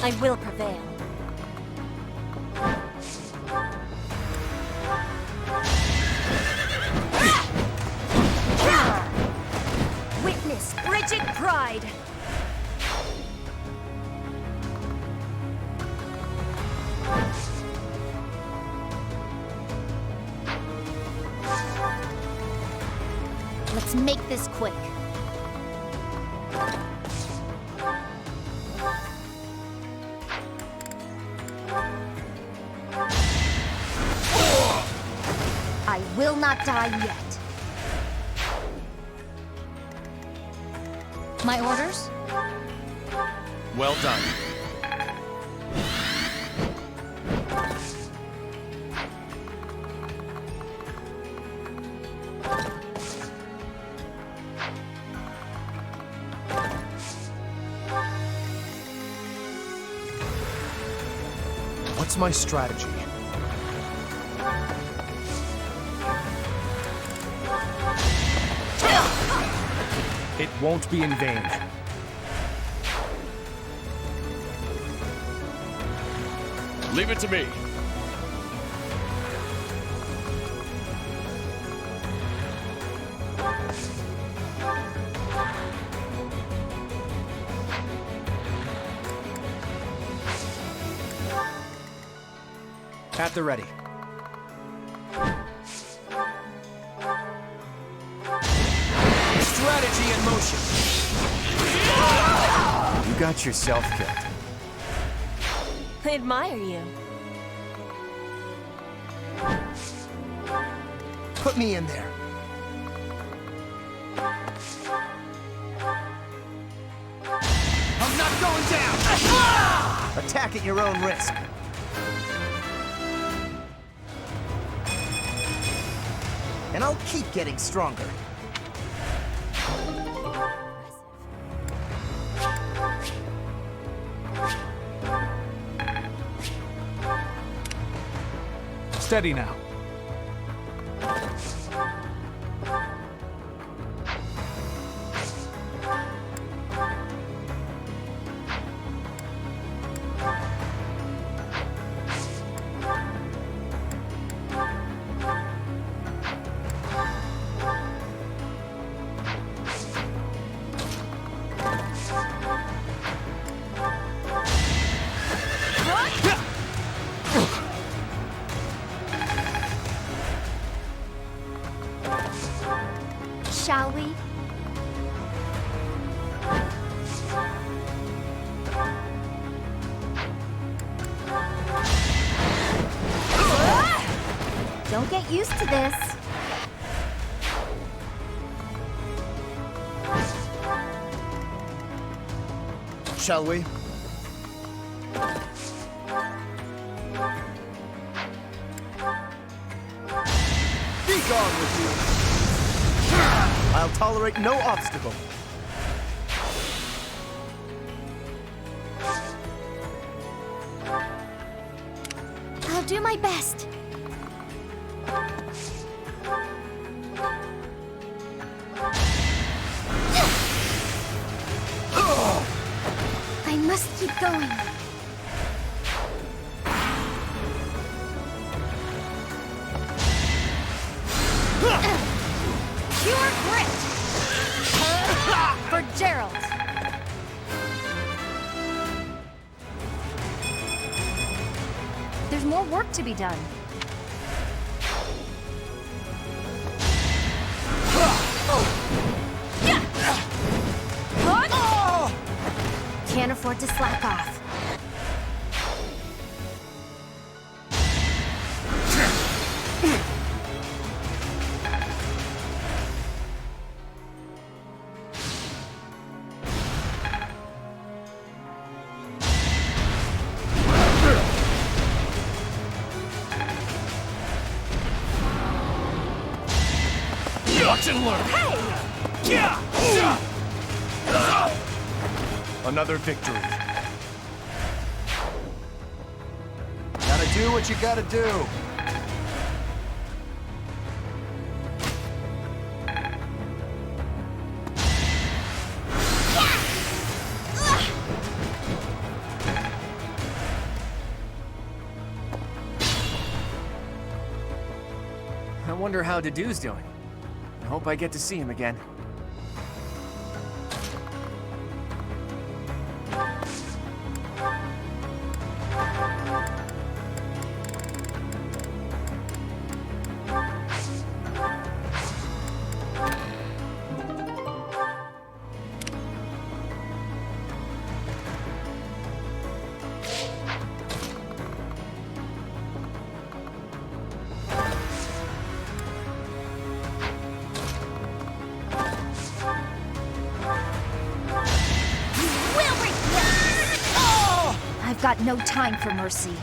I will prevail. Witness frigid pride. Let's make this quick. I will not die yet. My orders? Well done. What's my strategy? It won't be in vain. Leave it to me. At the ready. Strategy in motion. You got yourself killed. I admire you. Put me in there. I'm not going down! Attack at your own risk. And I'll keep getting stronger. Steady now. Shall we? Don't get used to this. Shall we? Be gone with you! I'll tolerate no obstacle. I'll do my best. I must keep going. Pure grit! For Gerald! There's more work to be done. Can't afford to slack off. Watch and learn. Hey! Another victory. Gotta do what you gotta do. wonder how Dedue's doing. I hope I get to see him again. I've got no time for mercy.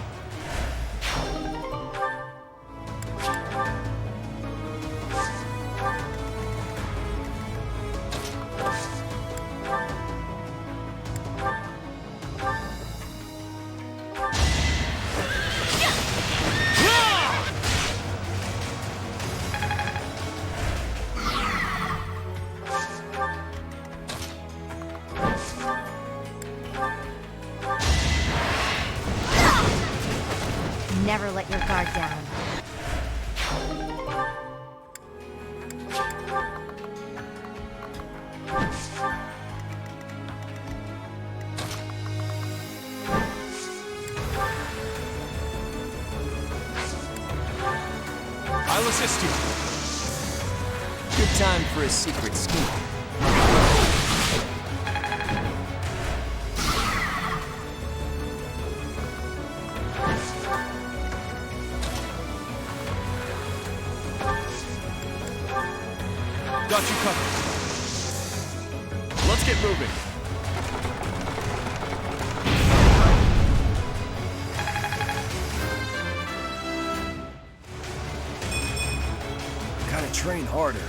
Never let your guard down. I'll assist you. Good time for a secret scheme. Got you covered. Let's get moving. Gotta train harder.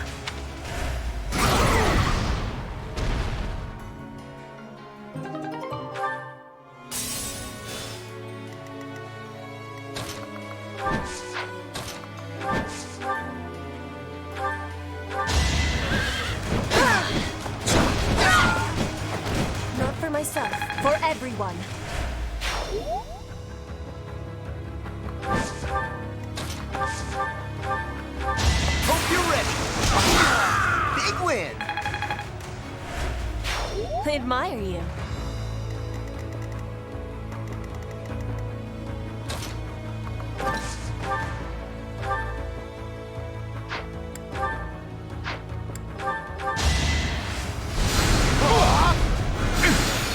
Not for myself, for everyone. Hope you're ready. Big win. I admire you.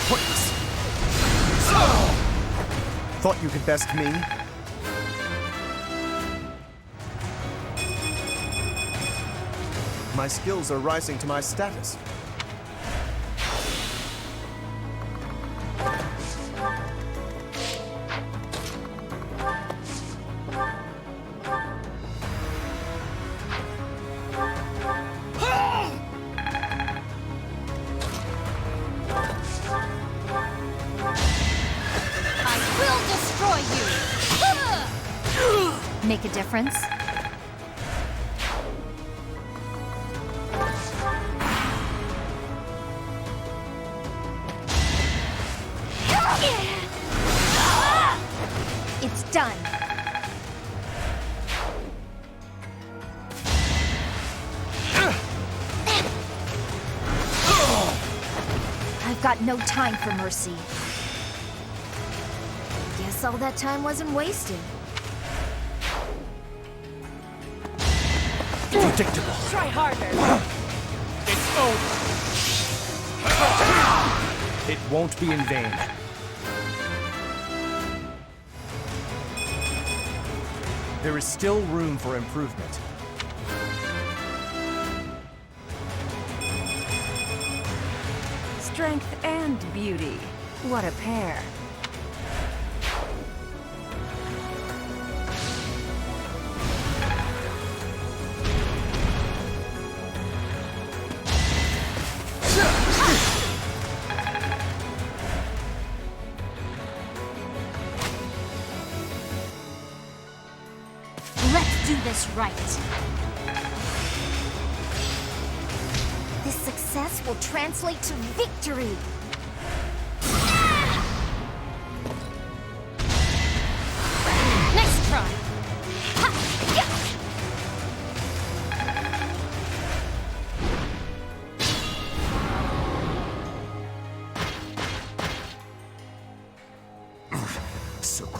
Pointless. Thought you could best me? My skills are rising to my status. I will destroy you! Make a difference? It's done. I've got no time for mercy. Guess all that time wasn't wasted. Predictable. Try harder. It's over. It won't be in vain. There is still room for improvement. Strength and beauty. What a pair. Let's do this right. This success will translate to victory. Nice try. Ha! Yeah.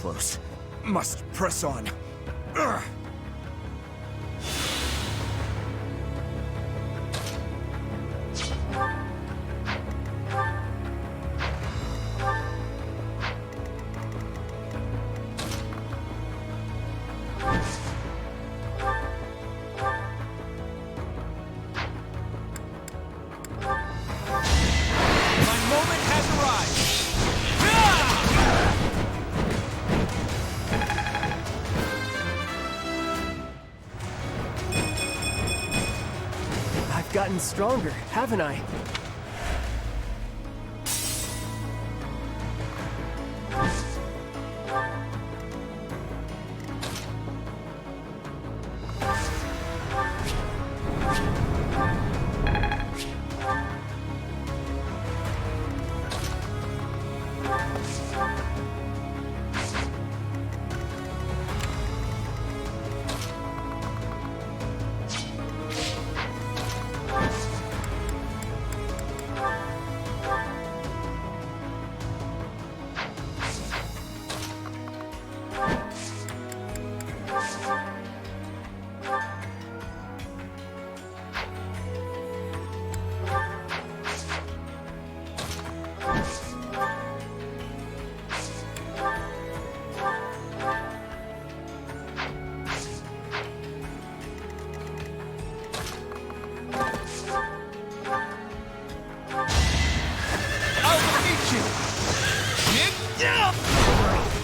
close. Must press on. Ugh. My moment has arrived! I've gotten stronger, haven't I?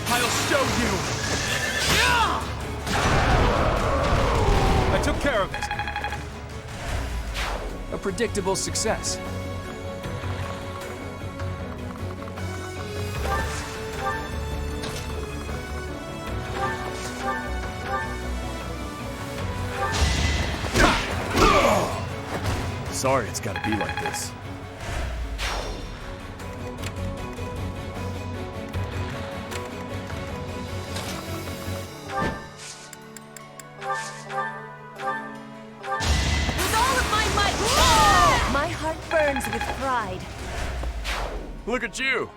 I'll show you! I took care of it. A predictable success. Sorry it's gotta be like this. With all of my might! My heart burns with pride. Look at you!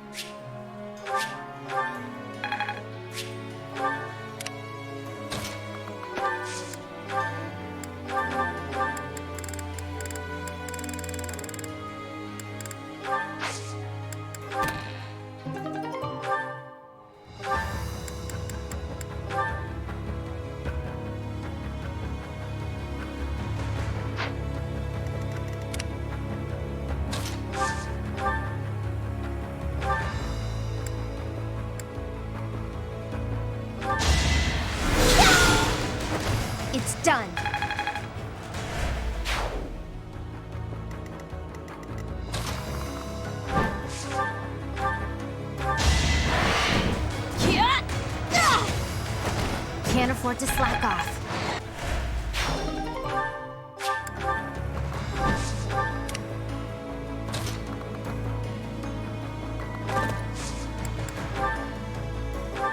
It's done. Can't afford to slack off.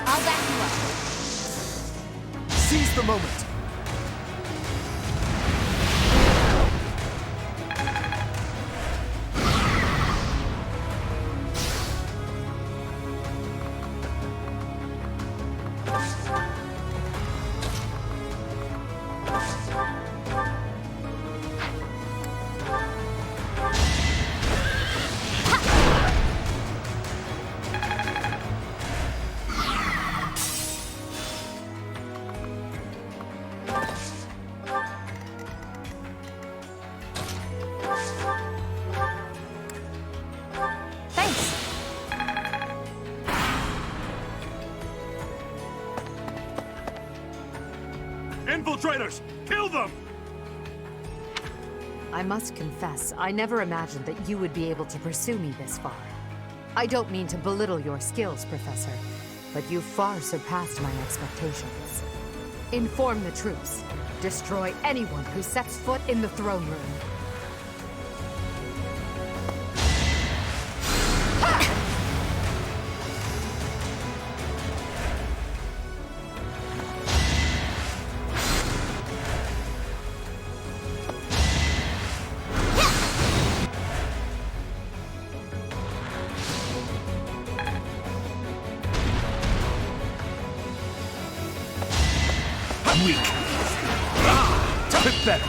I'll back you up. Seize the moment. Thanks. Infiltrators! Kill them! I must confess, I never imagined that you would be able to pursue me this far. I don't mean to belittle your skills, Professor, but you far surpassed my expectations. Inform the troops. Destroy anyone who sets foot in the throne room. weak. Pathetic.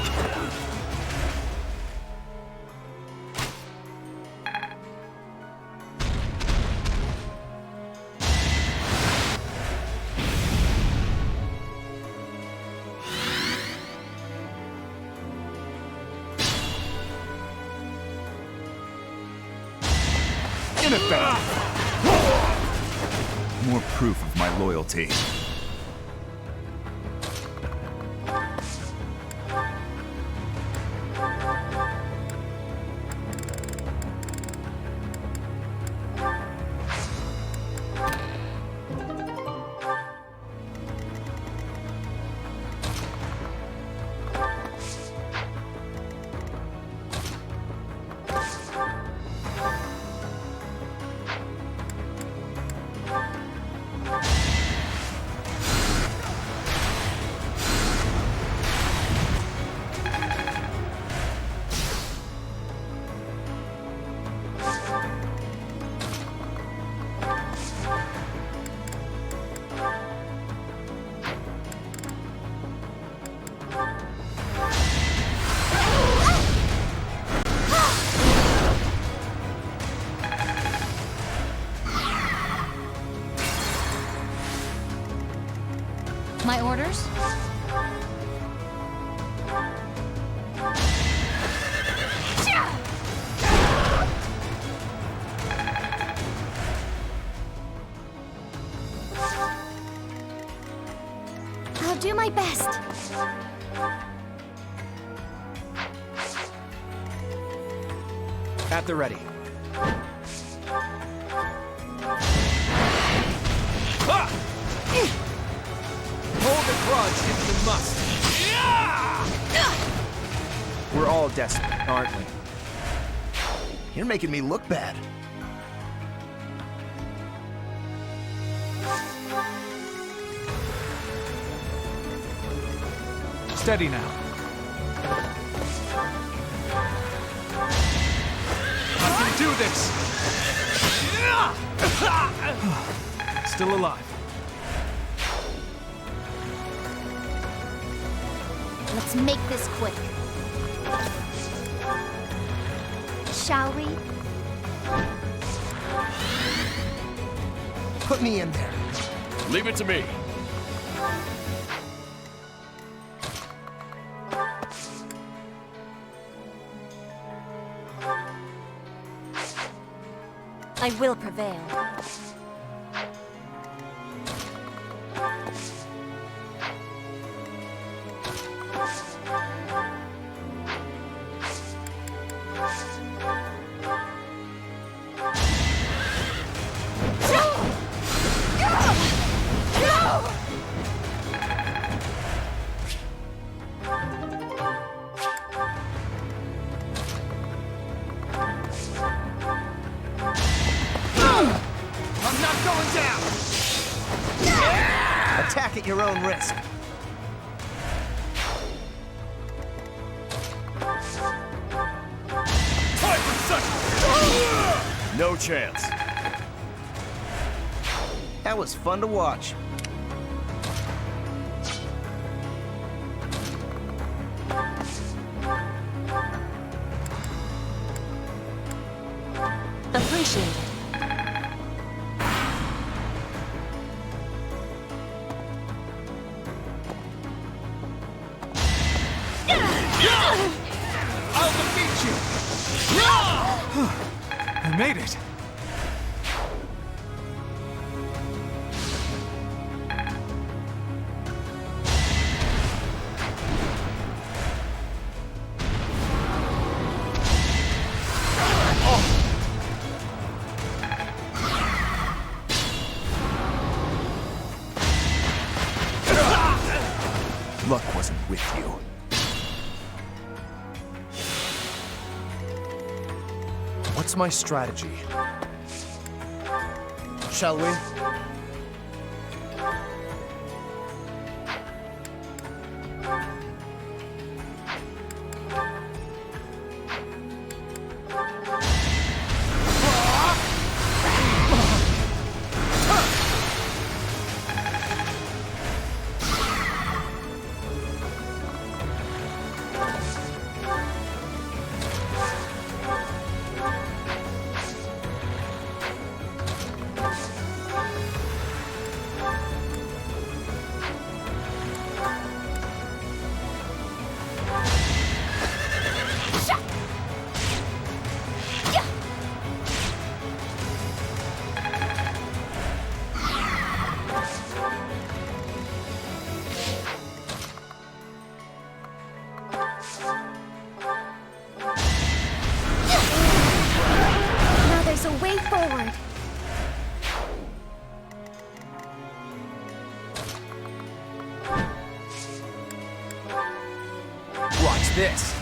Ineffective. More proof of my loyalty. My orders? I'll do my best. At the ready. Ah! Hold a grudge if you must. We're all desperate, aren't we? You're making me look bad. Steady now. I can do this! Still alive. Let's make this quick. Shall we? Put me in there. Leave it to me. I will prevail. I'm not going down! Attack at your own risk. Time for second. No chance. That was fun to watch. Appreciate it. I'll defeat you! I made it! Luck wasn't with you. What's my strategy? Shall we? this.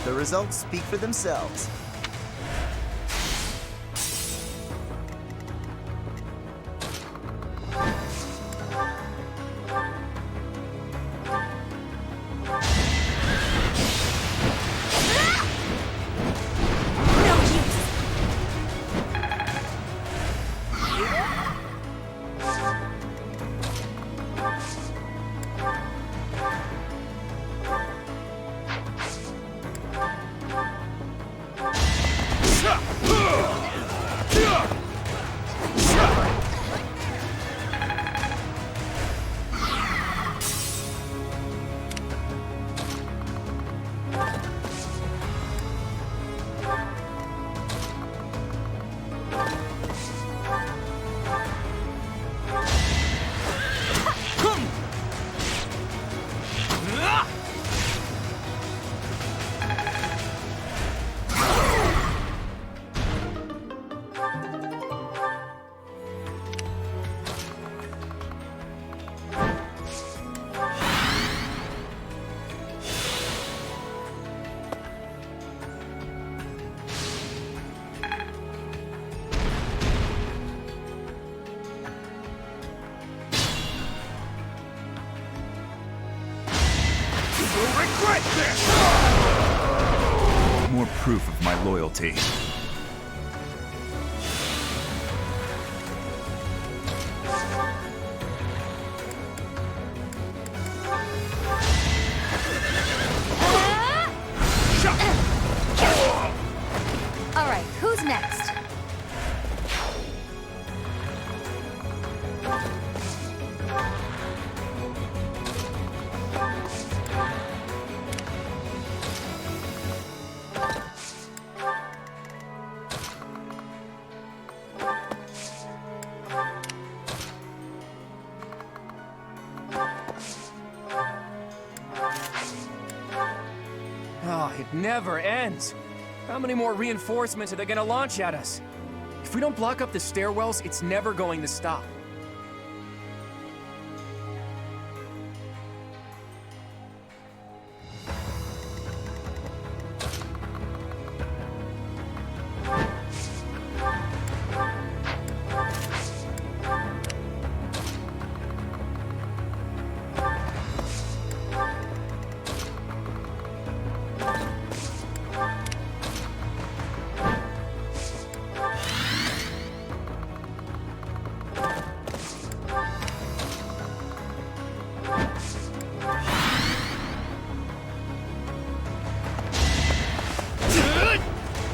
The results speak for themselves. You'll regret this! More proof of my loyalty. All right, who's next? Oh, it never ends. How many more reinforcements are they gonna launch at us? If we don't block up the stairwells, it's never going to stop.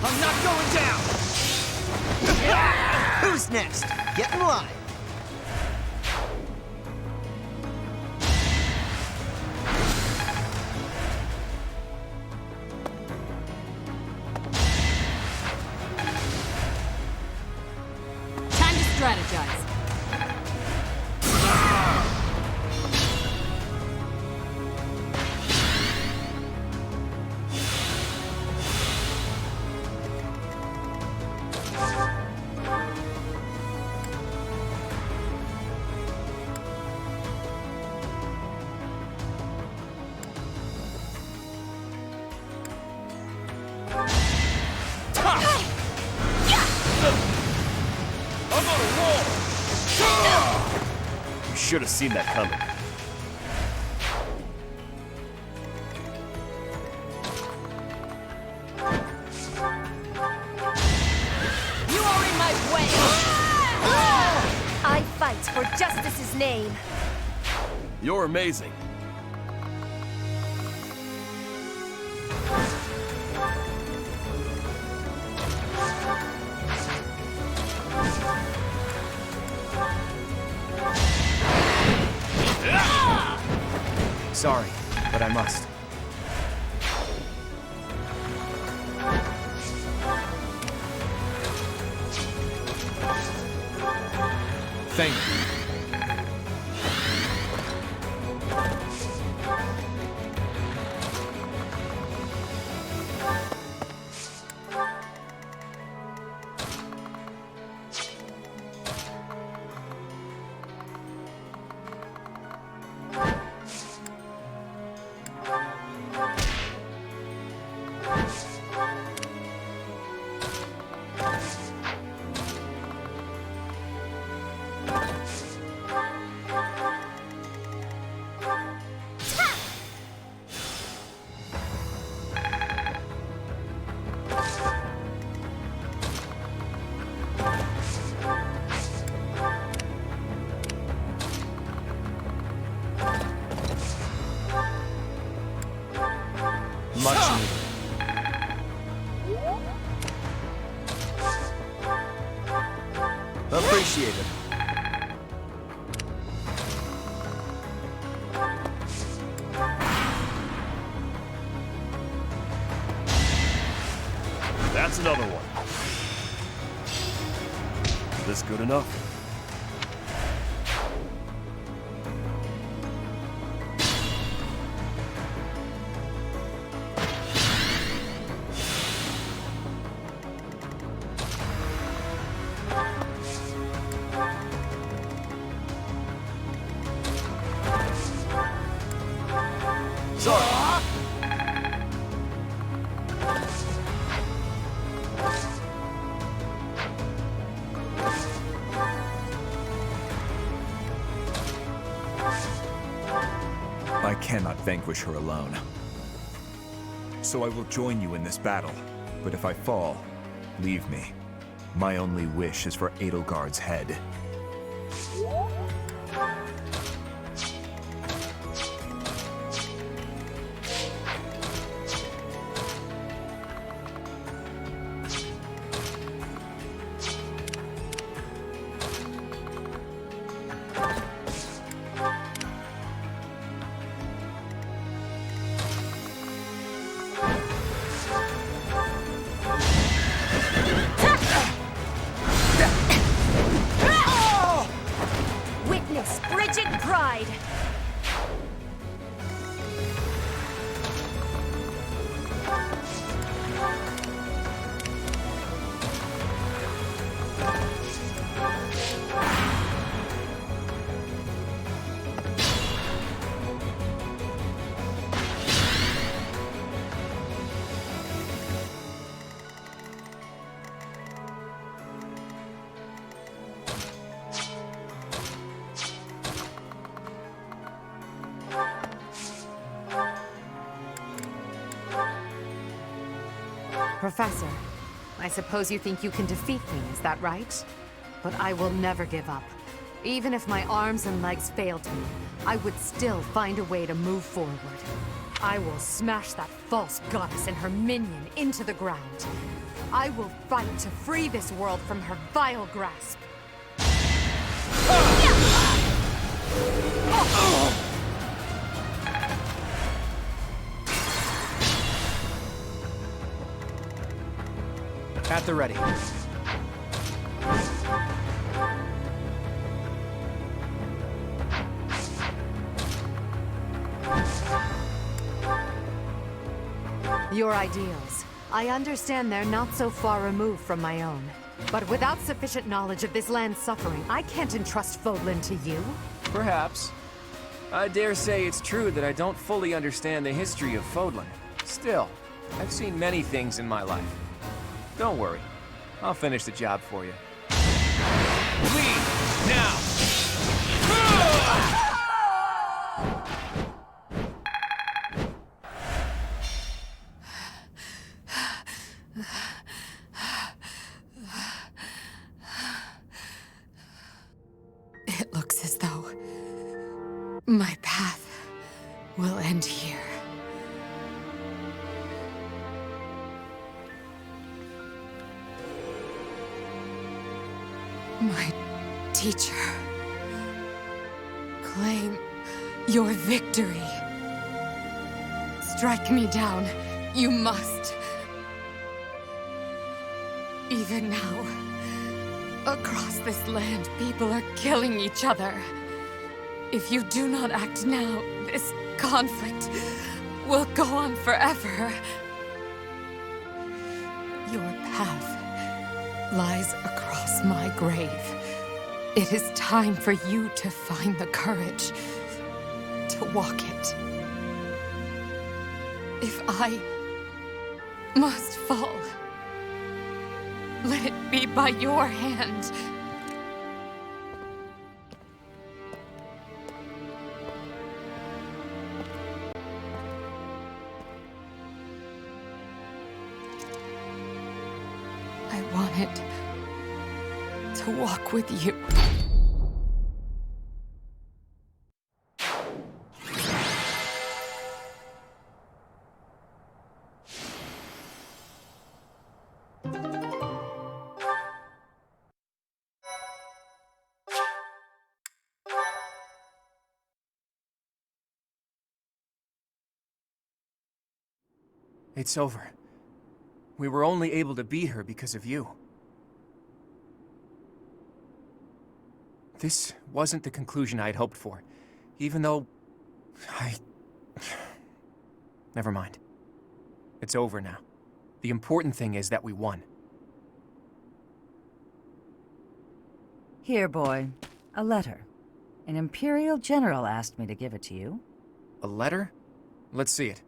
I'm not going down! Who's next? Get in line! Time to strategize. I'm on a roll! You should have seen that coming. You are in my way! I fight for justice's name. You're amazing. Sorry, but I must. Thank you. Much needed. Appreciated. That's another one. Is this good enough? I cannot vanquish her alone. So I will join you in this battle. But if I fall, leave me. My only wish is for Edelgard's head. Witness frigid pride! Professor, I suppose you think you can defeat me, is that right? But I will never give up. Even if my arms and legs failed me, I would still find a way to move forward. I will smash that false goddess and her minion into the ground. I will fight to free this world from her vile grasp. At the ready. Your ideals. I understand they're not so far removed from my own. But without sufficient knowledge of this land's suffering, I can't entrust Fodlan to you. Perhaps. I dare say it's true that I don't fully understand the history of Fodlan. Still, I've seen many things in my life. Don't worry. I'll finish the job for you. Leave now! It looks as though my path will end here. My teacher, claim your victory. Strike me down, you must. Even now, Across this land, people are killing each other. If you do not act now, this conflict will go on forever. Your path lies across my grave. It is time for you to find the courage to walk it. If I must fall, let it be by your hand. I wanted to walk with you. It's over. We were only able to beat her because of you. This wasn't the conclusion I had hoped for, even though Never mind. It's over now. The important thing is that we won. Here, boy. A letter. An Imperial General asked me to give it to you. A letter? Let's see it.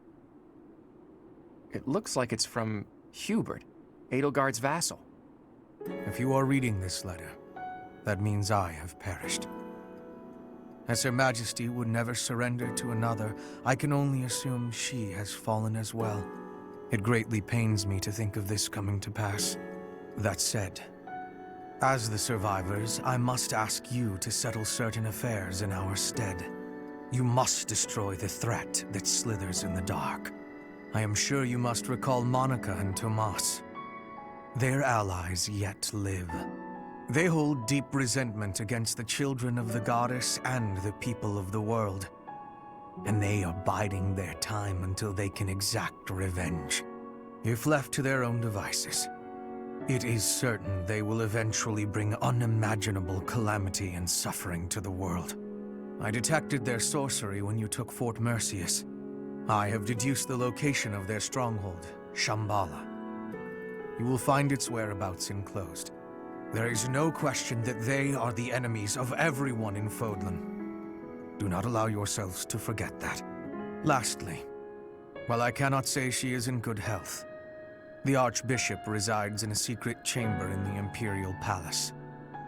It looks like it's from Hubert, Edelgard's vassal. If you are reading this letter, that means I have perished. As Her Majesty would never surrender to another, I can only assume she has fallen as well. It greatly pains me to think of this coming to pass. That said, as the survivors, I must ask you to settle certain affairs in our stead. You must destroy the threat that slithers in the dark. I am sure you must recall Monica and Tomas. Their allies yet live. They hold deep resentment against the children of the goddess and the people of the world. And they are biding their time until they can exact revenge. If left to their own devices, it is certain they will eventually bring unimaginable calamity and suffering to the world. I detected their sorcery when you took Fort Mercius. I have deduced the location of their stronghold, Shambhala. You will find its whereabouts enclosed. There is no question that they are the enemies of everyone in Fodlan. Do not allow yourselves to forget that. Lastly, while I cannot say she is in good health, the Archbishop resides in a secret chamber in the Imperial Palace.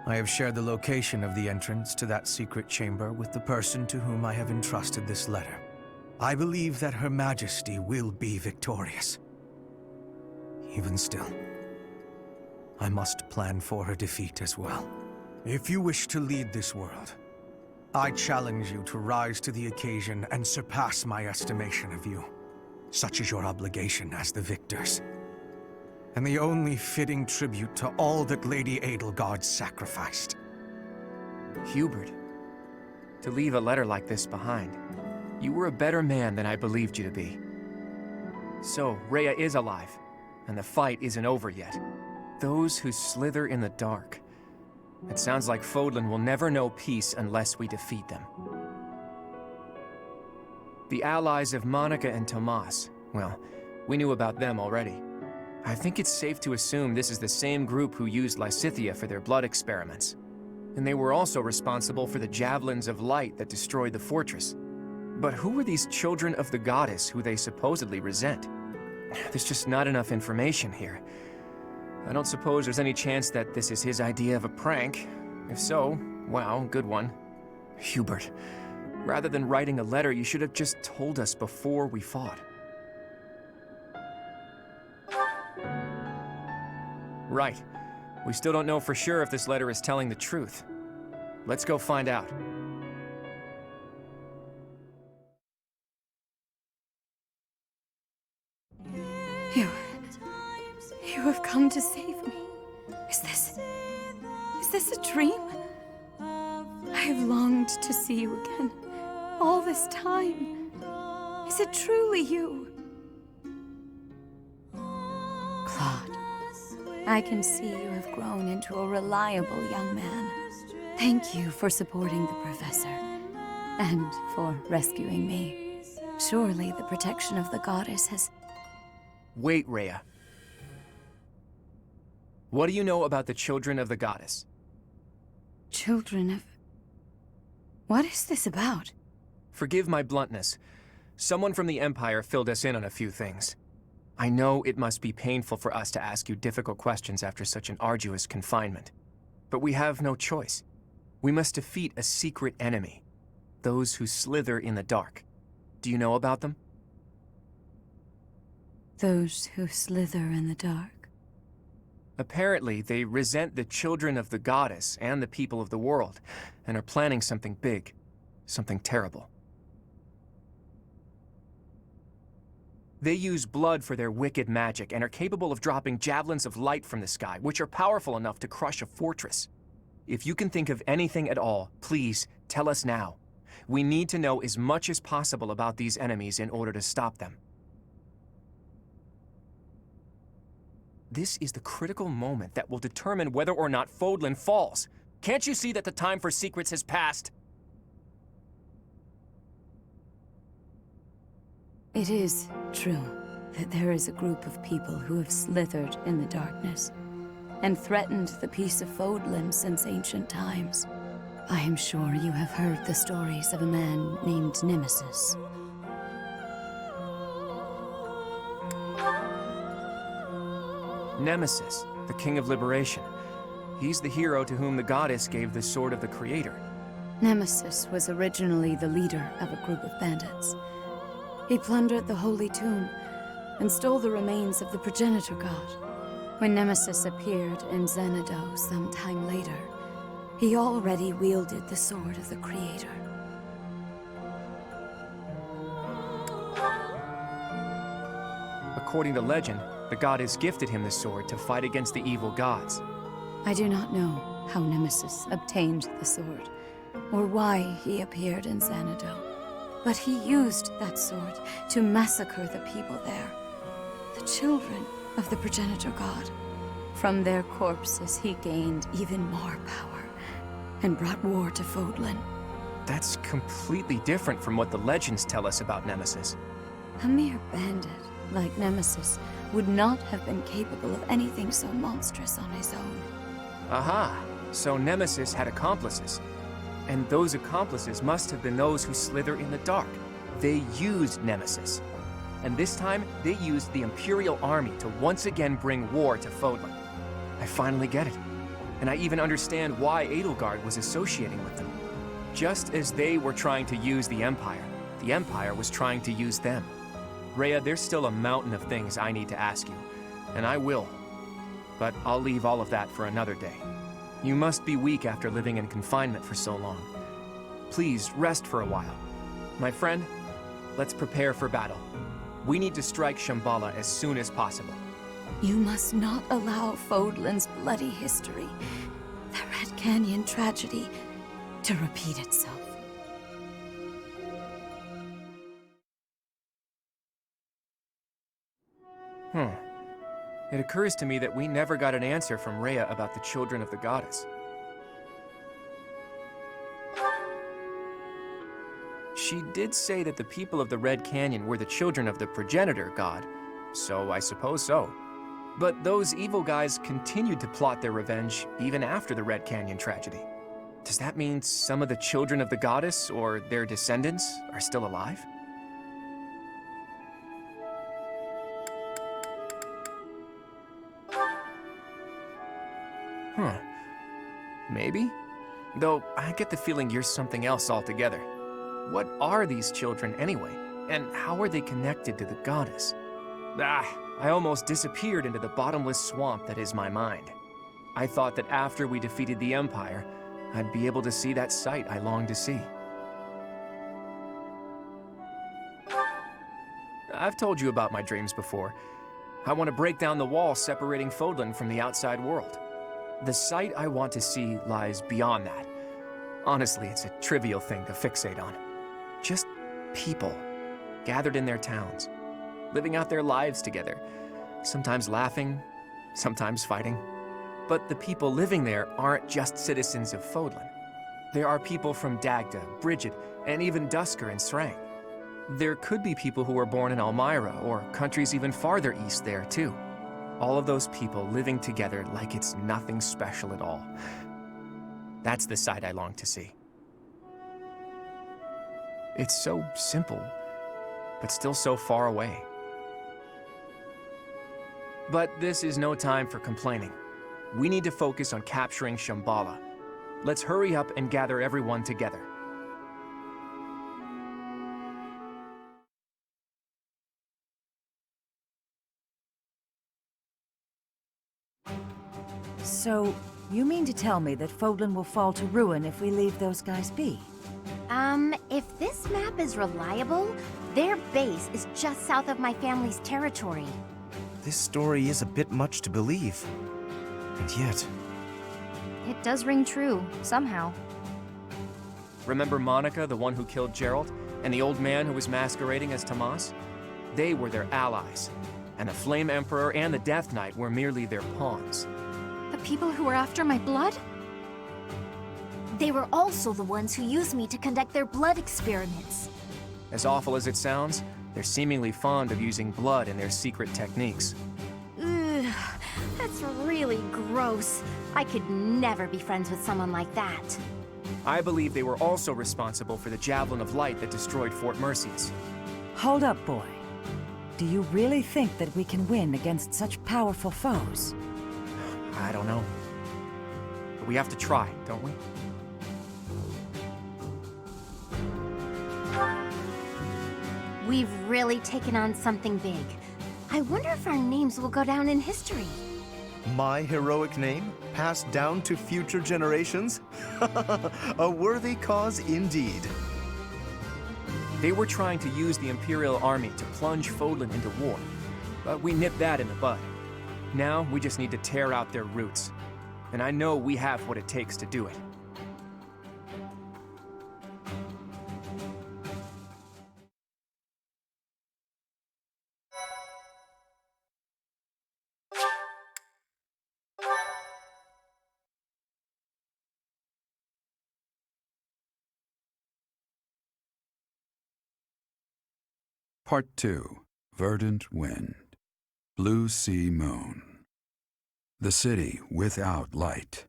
I have shared the location of the entrance to that secret chamber with the person to whom I have entrusted this letter. I believe that Her Majesty will be victorious. Even still, I must plan for her defeat as well. If you wish to lead this world, I challenge you to rise to the occasion and surpass my estimation of you. Such is your obligation as the victors, and the only fitting tribute to all that Lady Edelgard sacrificed. Hubert, to leave a letter like this behind. You were a better man than I believed you to be. So, Rhea is alive, and the fight isn't over yet. Those who slither in the dark. It sounds like Fodlan will never know peace unless we defeat them. The allies of Monica and Tomas, well, we knew about them already. I think it's safe to assume this is the same group who used Lysithea for their blood experiments. And they were also responsible for the javelins of light that destroyed the fortress. But who were these children of the goddess who they supposedly resent? There's just not enough information here. I don't suppose there's any chance that this is his idea of a prank. If so, wow, good one. Hubert, rather than writing a letter, you should have just told us before we fought. Right. We still don't know for sure if this letter is telling the truth. Let's go find out. You have come to save me. Is this a dream? I have longed to see you again, all this time. Is it truly you? Claude, I can see you have grown into a reliable young man. Thank you for supporting the professor, and for rescuing me. Surely the protection of the goddess has... Wait, Rhea. What do you know about the children of the goddess? Children of... What is this about? Forgive my bluntness. Someone from the Empire filled us in on a few things. I know it must be painful for us to ask you difficult questions after such an arduous confinement. But we have no choice. We must defeat a secret enemy. Those who slither in the dark. Do you know about them? Those who slither in the dark. Apparently, they resent the children of the goddess and the people of the world, and are planning something big, something terrible. They use blood for their wicked magic and are capable of dropping javelins of light from the sky, which are powerful enough to crush a fortress. If you can think of anything at all, please tell us now. We need to know as much as possible about these enemies in order to stop them. This is the critical moment that will determine whether or not Fodlan falls. Can't you see that the time for secrets has passed? It is true that there is a group of people who have slithered in the darkness and threatened the peace of Fodlan since ancient times. I am sure you have heard the stories of a man named Nemesis. Nemesis, the King of Liberation. He's the hero to whom the goddess gave the Sword of the Creator. Nemesis was originally the leader of a group of bandits. He plundered the Holy Tomb and stole the remains of the progenitor god. When Nemesis appeared in Xanadu some time later, he already wielded the Sword of the Creator. According to legend, the goddess gifted him the sword to fight against the evil gods. I do not know how Nemesis obtained the sword, or why he appeared in Xanadu, but he used that sword to massacre the people there, the children of the progenitor god. From their corpses he gained even more power, and brought war to Fodlan. That's completely different from what the legends tell us about Nemesis. A mere bandit like Nemesis would not have been capable of anything so monstrous on his own. Aha! So Nemesis had accomplices. And those accomplices must have been those who slither in the dark. They used Nemesis. And this time, they used the Imperial Army to once again bring war to Fodlan. I finally get it. And I even understand why Edelgard was associating with them. Just as they were trying to use the Empire was trying to use them. Rhea, there's still a mountain of things I need to ask you, and I will. But I'll leave all of that for another day. You must be weak after living in confinement for so long. Please, rest for a while. My friend, let's prepare for battle. We need to strike Shambhala as soon as possible. You must not allow Fodlan's bloody history, the Red Canyon tragedy, to repeat itself. It occurs to me that we never got an answer from Rhea about the children of the goddess. She did say that the people of the Red Canyon were the children of the progenitor god, so I suppose so. But those evil guys continued to plot their revenge even after the Red Canyon tragedy. Does that mean some of the children of the goddess, or their descendants, are still alive? Maybe? Though, I get the feeling you're something else altogether. What are these children anyway? And how are they connected to the goddess? I almost disappeared into the bottomless swamp that is my mind. I thought that after we defeated the Empire, I'd be able to see that sight I longed to see. I've told you about my dreams before. I want to break down the wall separating Fodlan from the outside world. The sight I want to see lies beyond that. Honestly, it's a trivial thing to fixate on. Just people, gathered in their towns, living out their lives together, sometimes laughing, sometimes fighting. But the people living there aren't just citizens of Fodlan. There are people from Dagda, Brigid, and even Dusker and Srang. There could be people who were born in Elmyra, or countries even farther east there, too. All of those people living together like it's nothing special at all. That's the side I long to see. It's so simple, but still so far away. But this is no time for complaining. We need to focus on capturing Shambhala. Let's hurry up and gather everyone together. So, you mean to tell me that Fodlan will fall to ruin if we leave those guys be? If this map is reliable, their base is just south of my family's territory. This story is a bit much to believe. And yet... It does ring true, somehow. Remember Monica, the one who killed Gerald, and the old man who was masquerading as Tomas? They were their allies, and the Flame Emperor and the Death Knight were merely their pawns. The people who were after my blood? They were also the ones who used me to conduct their blood experiments. As awful as it sounds, they're seemingly fond of using blood in their secret techniques. Ugh, that's really gross. I could never be friends with someone like that. I believe they were also responsible for the Javelin of Light that destroyed Fort Mercius. Hold up, boy. Do you really think that we can win against such powerful foes? I don't know. But we have to try, don't we? We've really taken on something big. I wonder if our names will go down in history. My heroic name, passed down to future generations? A worthy cause indeed. They were trying to use the Imperial Army to plunge Fodlan into war, but we nipped that in the bud. Now we just need to tear out their roots, and I know we have what it takes to do it. Part 2. Verdant Wind. Blue Sea Moon. The city without light.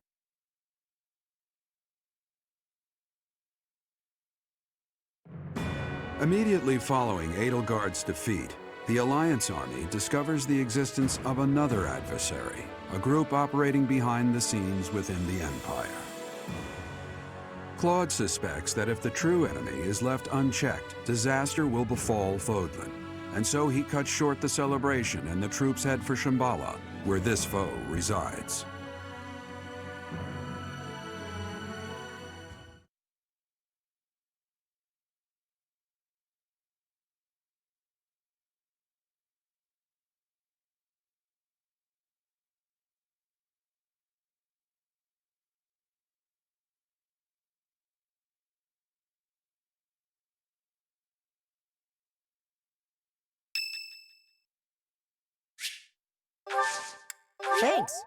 Immediately following Edelgard's defeat, the Alliance Army discovers the existence of another adversary, a group operating behind the scenes within the Empire. Claude suspects that if the true enemy is left unchecked, disaster will befall Fodlan, and so he cuts short the celebration and the troops head for Shambhala, where this foe resides. Thanks!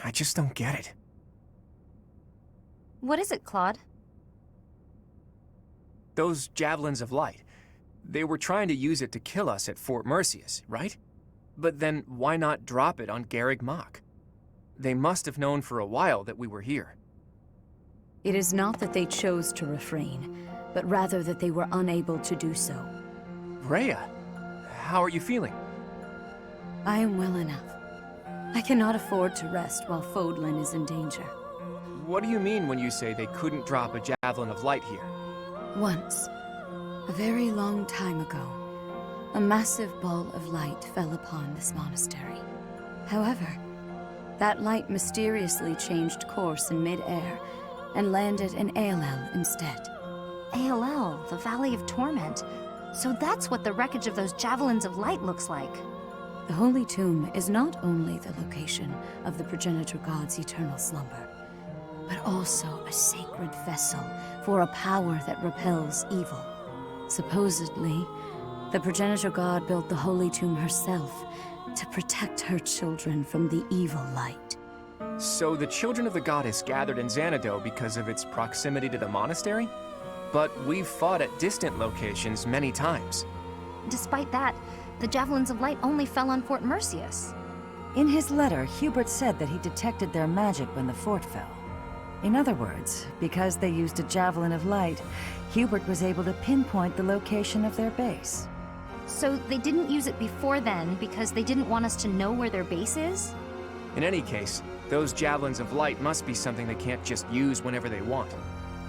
I just don't get it. What is it, Claude? Those Javelins of Light, they were trying to use it to kill us at Fort Mercius, right? But then why not drop it on Garreg Mach? They must have known for a while that we were here. It is not that they chose to refrain, but rather that they were unable to do so. Rhea, how are you feeling? I am well enough. I cannot afford to rest while Fodlan is in danger. What do you mean when you say they couldn't drop a Javelin of Light here? Once, a very long time ago, a massive ball of light fell upon this monastery. However, that light mysteriously changed course in mid-air and landed in Aelel instead. Aelel, the Valley of Torment. So that's what the wreckage of those Javelins of Light looks like. The Holy Tomb is not only the location of the progenitor god's eternal slumber, but also a sacred vessel for a power that repels evil. Supposedly, the progenitor god built the holy tomb herself to protect her children from the evil light. So the children of the goddess gathered in Xanadu because of its proximity to the monastery? But we've fought at distant locations many times. Despite that, the Javelins of Light only fell on Fort Mercius. In his letter, Hubert said that he detected their magic when the fort fell. In other words, because they used a Javelin of Light, Hubert was able to pinpoint the location of their base. So they didn't use it before then because they didn't want us to know where their base is? In any case, those Javelins of Light must be something they can't just use whenever they want.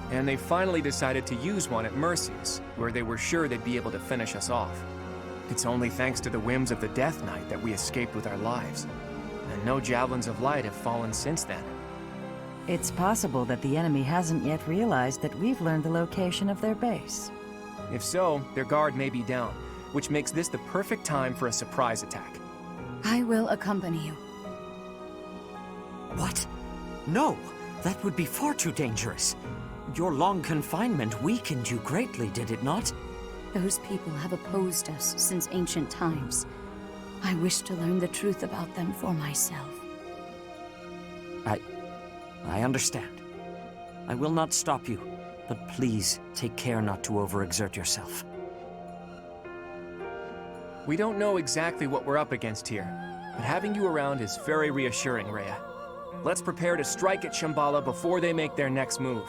And they finally decided to use one at Mercius, where they were sure they'd be able to finish us off. It's only thanks to the whims of the Death Knight that we escaped with our lives. And no Javelins of Light have fallen since then. It's possible that the enemy hasn't yet realized that we've learned the location of their base. If so, their guard may be down, which makes this the perfect time for a surprise attack. I will accompany you. What? No! That would be far too dangerous. Your long confinement weakened you greatly, did it not? Those people have opposed us since ancient times. I wish to learn the truth about them for myself. I understand. I will not stop you, but please take care not to overexert yourself. We don't know exactly what we're up against here, but having you around is very reassuring, Rhea. Let's prepare to strike at Shambhala before they make their next move.